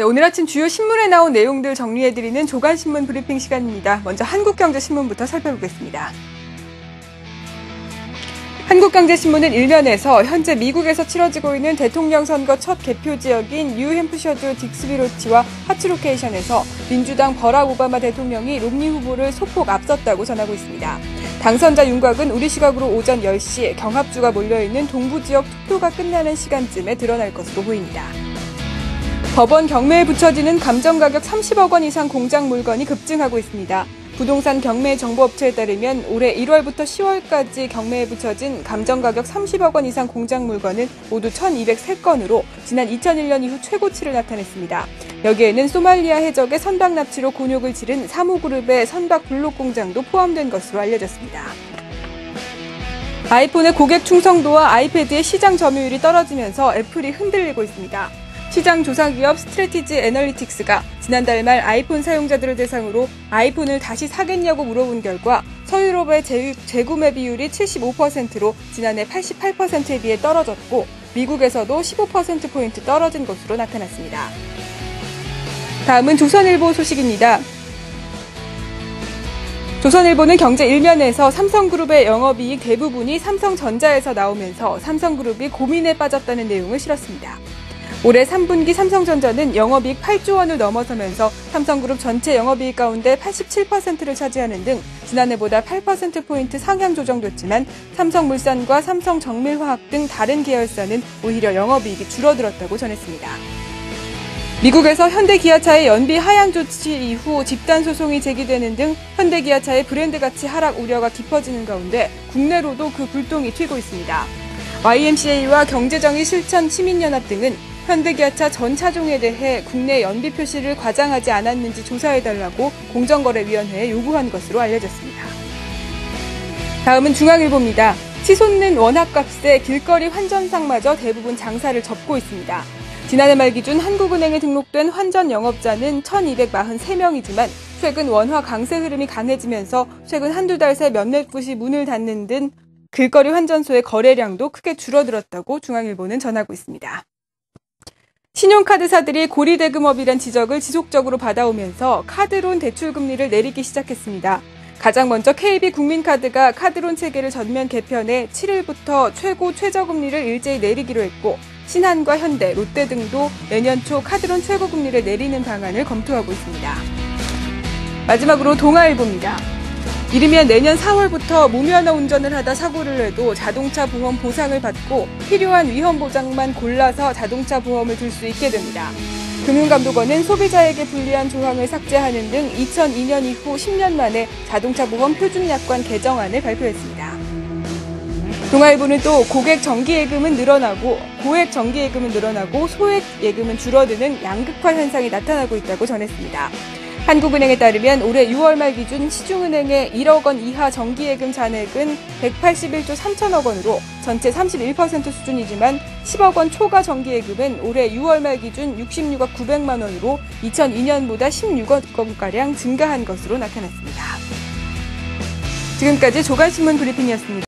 네, 오늘 아침 주요 신문에 나온 내용들 정리해드리는 조간신문 브리핑 시간입니다. 먼저 한국경제신문부터 살펴보겠습니다. 한국경제신문은 일면에서 현재 미국에서 치러지고 있는 대통령 선거 첫 개표 지역인 뉴햄프셔주 딕스비로티와 하츠로케이션에서 민주당 버락 오바마 대통령이 롬니 후보를 소폭 앞섰다고 전하고 있습니다. 당선자 윤곽은 우리 시각으로 오전 10시 경합주가 몰려있는 동부 지역 투표가 끝나는 시간쯤에 드러날 것으로 보입니다. 법원 경매에 붙여지는 감정가격 30억 원 이상 공작 물건이 급증하고 있습니다. 부동산 경매 정보업체에 따르면 올해 1월부터 10월까지 경매에 붙여진 감정가격 30억 원 이상 공작 물건은 모두 1,203건으로 지난 2001년 이후 최고치를 나타냈습니다. 여기에는 소말리아 해적의 선박 납치로 곤욕을 치른 사무그룹의 선박 블록 공장도 포함된 것으로 알려졌습니다. 아이폰의 고객 충성도와 아이패드의 시장 점유율이 떨어지면서 애플이 흔들리고 있습니다. 시장 조사기업 스트래티지 애널리틱스가 지난달 말 아이폰 사용자들을 대상으로 아이폰을 다시 사겠냐고 물어본 결과 서유럽의 재구매 비율이 75%로 지난해 88%에 비해 떨어졌고 미국에서도 15%포인트 떨어진 것으로 나타났습니다. 다음은 조선일보 소식입니다. 조선일보는 경제 일면에서 삼성그룹의 영업이익 대부분이 삼성전자에서 나오면서 삼성그룹이 고민에 빠졌다는 내용을 실었습니다. 올해 3분기 삼성전자는 영업이익 8조 원을 넘어서면서 삼성그룹 전체 영업이익 가운데 87%를 차지하는 등 지난해보다 8%포인트 상향 조정됐지만 삼성물산과 삼성정밀화학 등 다른 계열사는 오히려 영업이익이 줄어들었다고 전했습니다. 미국에서 현대기아차의 연비 하향 조치 이후 집단 소송이 제기되는 등 현대기아차의 브랜드 가치 하락 우려가 깊어지는 가운데 국내로도 그 불똥이 튀고 있습니다. YMCA와 경제정의 실천 시민연합 등은 현대기아차 전 차종에 대해 국내 연비 표시를 과장하지 않았는지 조사해달라고 공정거래위원회에 요구한 것으로 알려졌습니다. 다음은 중앙일보입니다. 치솟는 원화값에 길거리 환전상마저 대부분 장사를 접고 있습니다. 지난해 말 기준 한국은행에 등록된 환전 영업자는 1,243명이지만 최근 원화 강세 흐름이 강해지면서 최근 한두 달 새 몇몇 곳이 문을 닫는 등 길거리 환전소의 거래량도 크게 줄어들었다고 중앙일보는 전하고 있습니다. 신용카드사들이 고리대금업이란 지적을 지속적으로 받아오면서 카드론 대출금리를 내리기 시작했습니다. 가장 먼저 KB국민카드가 카드론 체계를 전면 개편해 7일부터 최저금리를 일제히 내리기로 했고 신한과 현대, 롯데 등도 내년 초 카드론 최고금리를 내리는 방안을 검토하고 있습니다. 마지막으로 동아일보입니다. 이르면 내년 4월부터 무면허 운전을 하다 사고를 내도 자동차 보험 보상을 받고 필요한 위험 보장만 골라서 자동차 보험을 들 수 있게 됩니다. 금융감독원은 소비자에게 불리한 조항을 삭제하는 등 2002년 이후 10년 만에 자동차 보험 표준약관 개정안을 발표했습니다. 동아일보는 또 고액 정기예금은 늘어나고 소액 예금은 줄어드는 양극화 현상이 나타나고 있다고 전했습니다. 한국은행에 따르면 올해 6월 말 기준 시중은행의 1억 원 이하 정기예금 잔액은 181조 3천억 원으로 전체 31% 수준이지만 10억 원 초과 정기예금은 올해 6월 말 기준 66억 900만 원으로 2002년보다 16억 원가량 증가한 것으로 나타났습니다. 지금까지 조간신문 브리핑이었습니다.